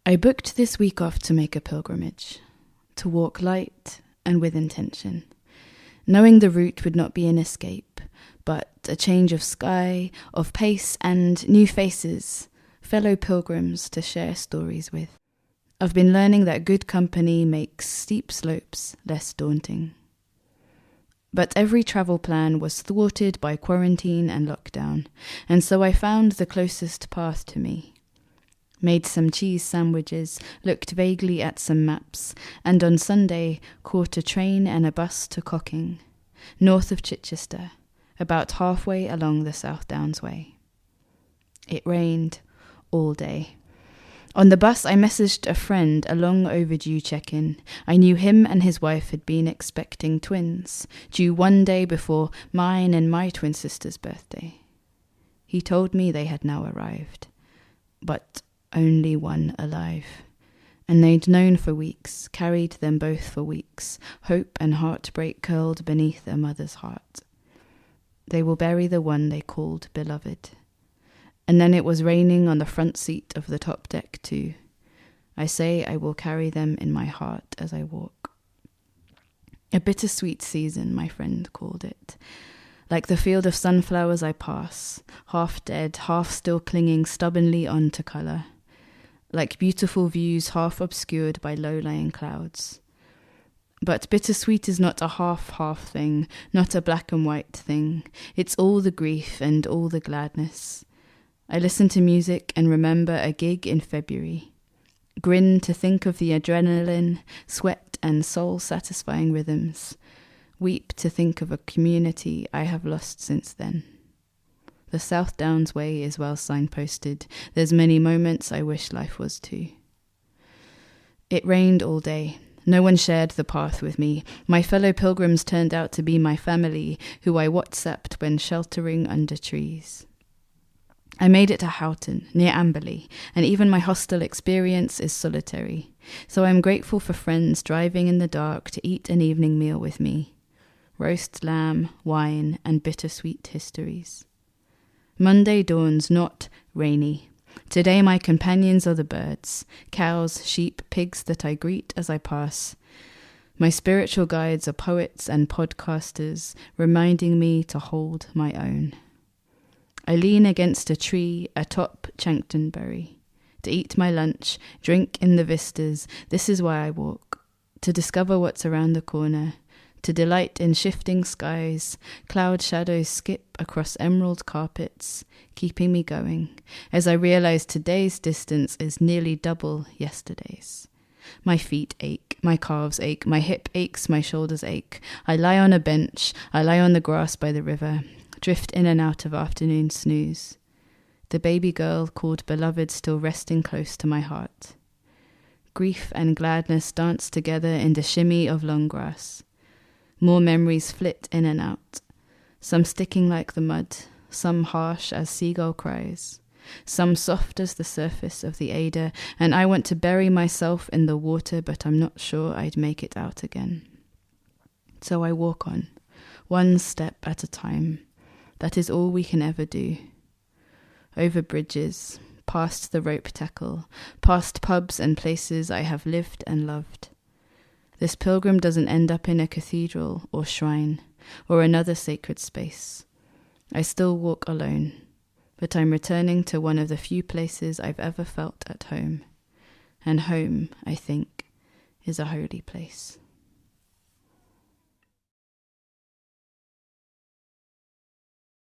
I booked this week off to make a pilgrimage, to walk light and with intention, knowing the route would not be an escape, but a change of sky, of pace and new faces, fellow pilgrims to share stories with. I've been learning that good company makes steep slopes less daunting. But every travel plan was thwarted by quarantine and lockdown, and so I found the closest path to me. Made some cheese sandwiches, looked vaguely at some maps, and on Sunday caught a train and a bus to Cocking, north of Chichester, about halfway along the South Downs Way. It rained all day. On the bus, I messaged a friend a long overdue check-in. I knew him and his wife had been expecting twins, due one day before mine and my twin sister's birthday. He told me they had now arrived, but only one alive. And they'd known for weeks, carried them both for weeks. Hope and heartbreak curled beneath a mother's heart. They will bury the one they called beloved. And then it was raining on the front seat of the top deck too. I say I will carry them in my heart as I walk. A bittersweet season, my friend called it. Like the field of sunflowers I pass, half dead, half still clinging stubbornly on to colour. Like beautiful views half obscured by low-lying clouds. But bittersweet is not a half-half thing, not a black and white thing. It's all the grief and all the gladness. I listen to music and remember a gig in February. Grin to think of the adrenaline, sweat and soul-satisfying rhythms. Weep to think of a community I have lost since then. The South Downs Way is well signposted. There's many moments I wish life was too. It rained all day. No one shared the path with me. My fellow pilgrims turned out to be my family, who I WhatsApped when sheltering under trees. I made it to Houghton, near Amberley, and even my hostel experience is solitary, so I'm grateful for friends driving in the dark to eat an evening meal with me. Roast lamb, wine, and bittersweet histories. Monday dawns not rainy. Today my companions are the birds, cows, sheep, pigs that I greet as I pass. My spiritual guides are poets and podcasters, reminding me to hold my own. I lean against a tree atop Chanctonbury. To eat my lunch, drink in the vistas, this is why I walk. To discover what's around the corner. To delight in shifting skies, cloud shadows skip across emerald carpets, keeping me going, as I realize today's distance is nearly double yesterday's. My feet ache, my calves ache, my hip aches, my shoulders ache. I lie on a bench, I lie on the grass by the river, drift in and out of afternoon snooze. The baby girl called beloved still resting close to my heart. Grief and gladness dance together in the shimmy of long grass. More memories flit in and out, some sticking like the mud, some harsh as seagull cries, some soft as the surface of the Ada, and I want to bury myself in the water, but I'm not sure I'd make it out again. So I walk on, one step at a time. That is all we can ever do. Over bridges, past the rope tackle, past pubs and places I have lived and loved. This pilgrim doesn't end up in a cathedral or shrine or another sacred space. I still walk alone, but I'm returning to one of the few places I've ever felt at home. And home, I think, is a holy place.